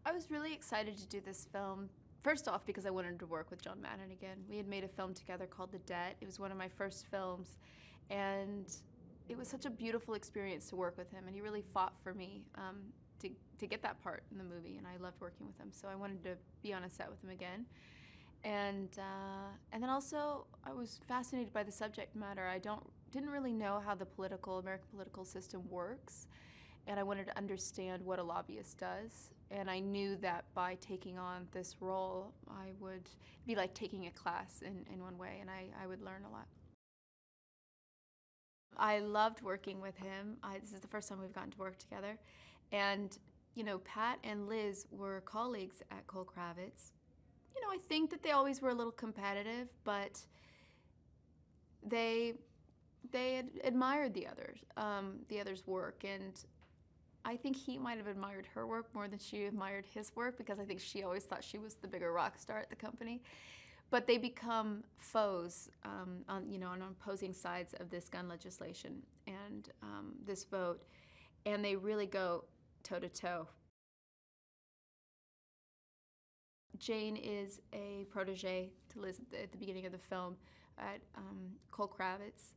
I was really excited to do this film. First off, because I wanted to work with John Madden again. We had made a film together called The Debt. It was one of my first films, and it was such a beautiful experience to work with him, and he really fought for me to get that part in the movie, and I loved working with him, so I wanted to be on a set with him again. And then also, I was fascinated by the subject matter. Didn't really know how the American political system works, and I wanted to understand what a lobbyist does. And I knew that by taking on this role, I would be like taking a class in one way, and I would learn a lot. I loved working with him. This is the first time we've gotten to work together. And, Pat and Liz were colleagues at Cole Kravitz. I think that they always were a little competitive, but they had admired the others' work, and I think he might have admired her work more than she admired his work, because I think she always thought she was the bigger rock star at the company. But they become foes on opposing sides of this gun legislation and this vote, and they really go toe to toe. Jane is a protege to Liz at the beginning of the film at Cole Kravitz,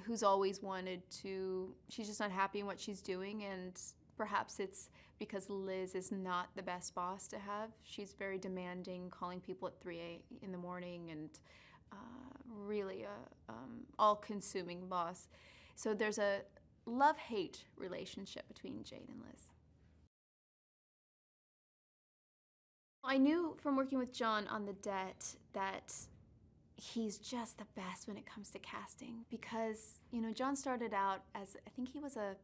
who's always wanted to, she's just not happy in what she's doing, and perhaps it's because Liz is not the best boss to have. She's very demanding, calling people at 3 in the morning, and really a all-consuming boss. So there's a love-hate relationship between Jane and Liz. I knew from working with John on The Debt that he's just the best when it comes to casting, because, John started out as, I think he was a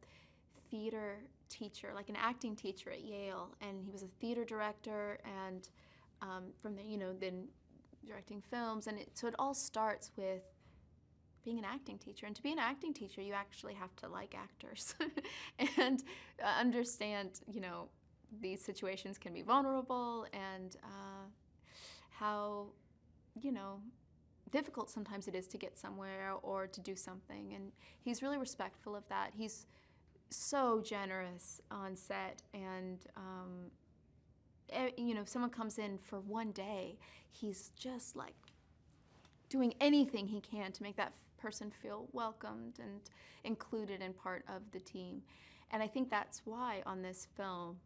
theater teacher, like an acting teacher at Yale, and he was a theater director, and from there, then directing films, and so it all starts with being an acting teacher. And to be an acting teacher, you actually have to like actors and understand, these situations can be vulnerable, and how, difficult sometimes it is to get somewhere or to do something. And he's really respectful of that. He's so generous on set, and if someone comes in for one day, he's just like doing anything he can to make that person feel welcomed and included and part of the team. And I think that's why on this film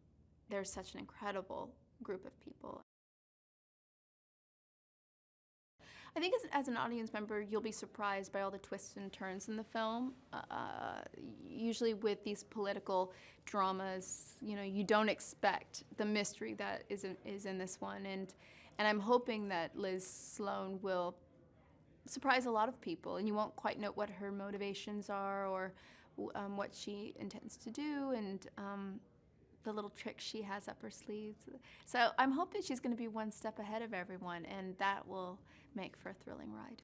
there's such an incredible group of people. I think as an audience member, you'll be surprised by all the twists and turns in the film. Usually with these political dramas, you don't expect the mystery that is in this one. And I'm hoping that Liz Sloane will surprise a lot of people, and you won't quite know what her motivations are, or what she intends to do, and the little tricks she has up her sleeves. So I'm hoping she's going to be one step ahead of everyone, and that will make for a thrilling ride.